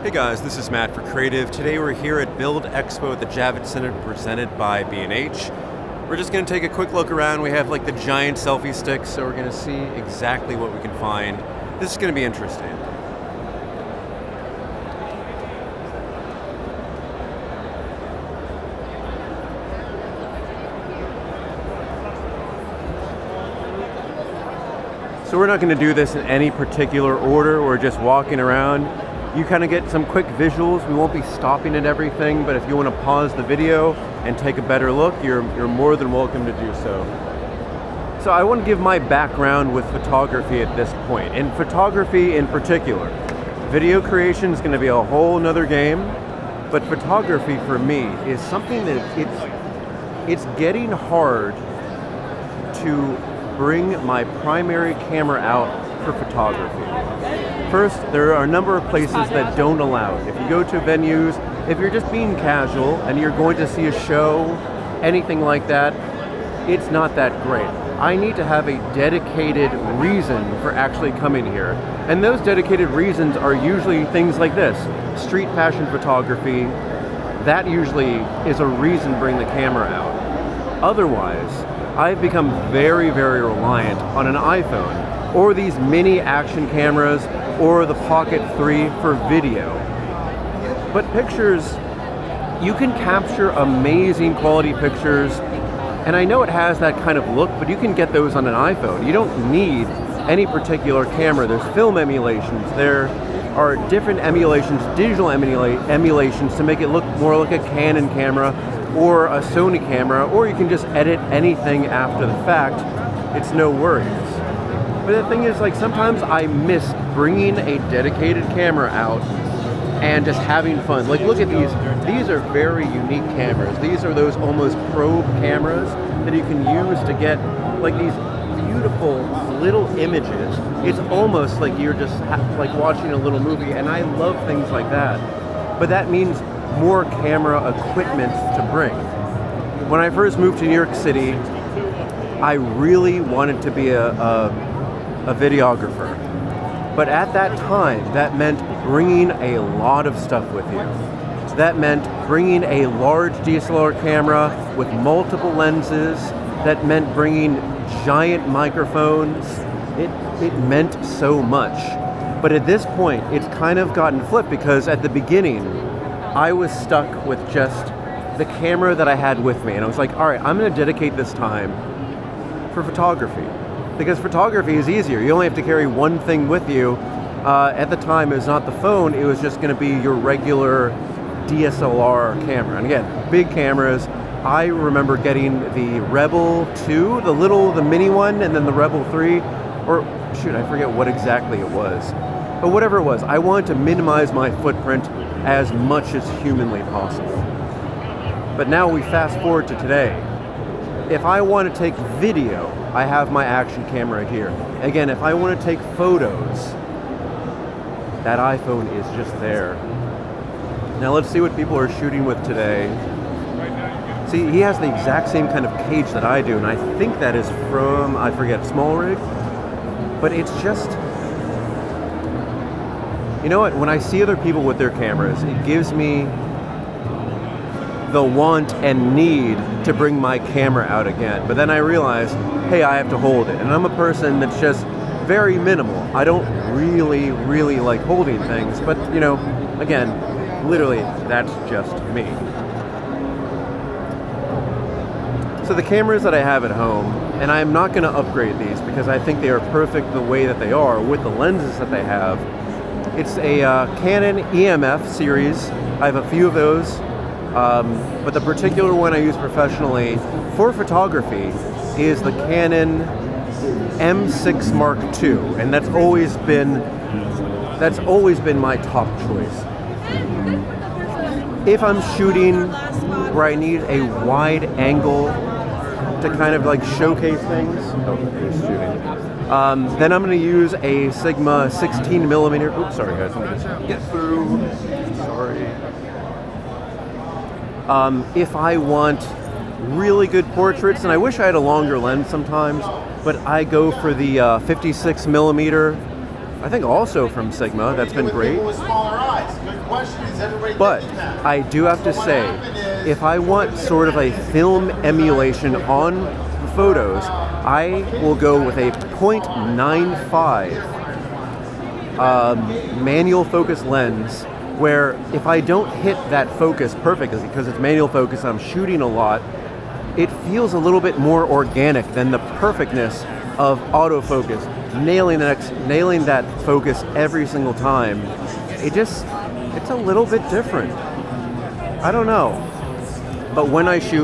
Hey guys, this is Matt for Creative. Today we're here at Bild Expo at the Javits Center presented by B&H. We're just going to take a quick look around. We have like the giant selfie sticks, so we're going to see exactly what we can find. This is going to be interesting. So we're not going to do this in any particular order. We're just walking around. You kind of get some quick visuals. We won't be stopping at everything, but if you want to pause the video and take a better look, you're more than welcome to do so. So I want to give my background with photography at this point. In photography in particular, video creation is going to be a whole nother game, but photography for me is something that it's getting hard to bring my primary camera out for photography. First, there are a number of places that don't allow it. If you go to venues, if you're just being casual and you're going to see a show, anything like that, it's not that great. I need to have a dedicated reason for actually coming here. And those dedicated reasons are usually things like this. Street fashion photography, that usually is a reason to bring the camera out. Otherwise, I've become very, very reliant on an iPhone or these mini action cameras or the Pocket 3 for video. But pictures, you can capture amazing quality pictures, and I know it has that kind of look, but you can get those on an iPhone. You don't need any particular camera. There's film emulations, there are different emulations, digital emulations to make it look more like a Canon camera or a Sony camera, or you can just edit anything after the fact. It's no worries. But the thing is, like, sometimes I miss bringing a dedicated camera out and just having fun. Like, look at these. These are very unique cameras. These are those almost probe cameras that you can use to get like these beautiful little images. It's almost like you're just like watching a little movie, and I love things like that. But that means more camera equipment to bring. When I first moved to New York City, I really wanted to be a videographer. But at that time, that meant bringing a lot of stuff with you. That meant bringing a large DSLR camera with multiple lenses. That meant bringing giant microphones. It meant so much. But at this point, it's kind of gotten flipped, because at the beginning, I was stuck with just the camera that I had with me. And I was like, all right, I'm going to dedicate this time for photography. Because photography is easier. You only have to carry one thing with you. At the time, it was not the phone. It was just going to be your regular DSLR camera. And again, big cameras. I remember getting the Rebel 2, the mini one, and then the Rebel 3. Or, shoot, I forget what exactly it was. But whatever it was, I wanted to minimize my footprint as much as humanly possible. But now we fast forward to today. If I want to take video, I have my action camera here. Again, if I want to take photos, that iPhone is just there. Now let's see what people are shooting with today. See, he has the exact same kind of cage that I do, and I think that is from, I forget, Small Rig. But it's just, you know what, when I see other people with their cameras, it gives me the want and need to bring my camera out again. But then I realize, hey, I have to hold it. And I'm a person that's just very minimal. I don't really like holding things. But, you know, again, literally, that's just me. So the cameras that I have at home, and I'm not going to upgrade these because I think they are perfect the way that they are with the lenses that they have. It's a Canon EMF series. I have a few of those. But the particular one I use professionally for photography is the Canon M6 Mark II, and that's always been my top choice. If I'm shooting where I need a wide angle to kind of like showcase things, then I'm going to use a Sigma 16 millimeter. Oops, sorry guys, let me just get through. Sorry. If I want really good portraits, and I wish I had a longer lens sometimes, but I go for the 56 millimeter, I think also from Sigma. That's been great. But I do have to say, if I want sort of a film emulation on the photos, I will go with a 0.95 manual focus lens, where if I don't hit that focus perfectly, because it's manual focus, I'm shooting a lot, it feels a little bit more organic than the perfectness of autofocus, nailing that focus every single time. It's a little bit different. I don't know. But when I shoot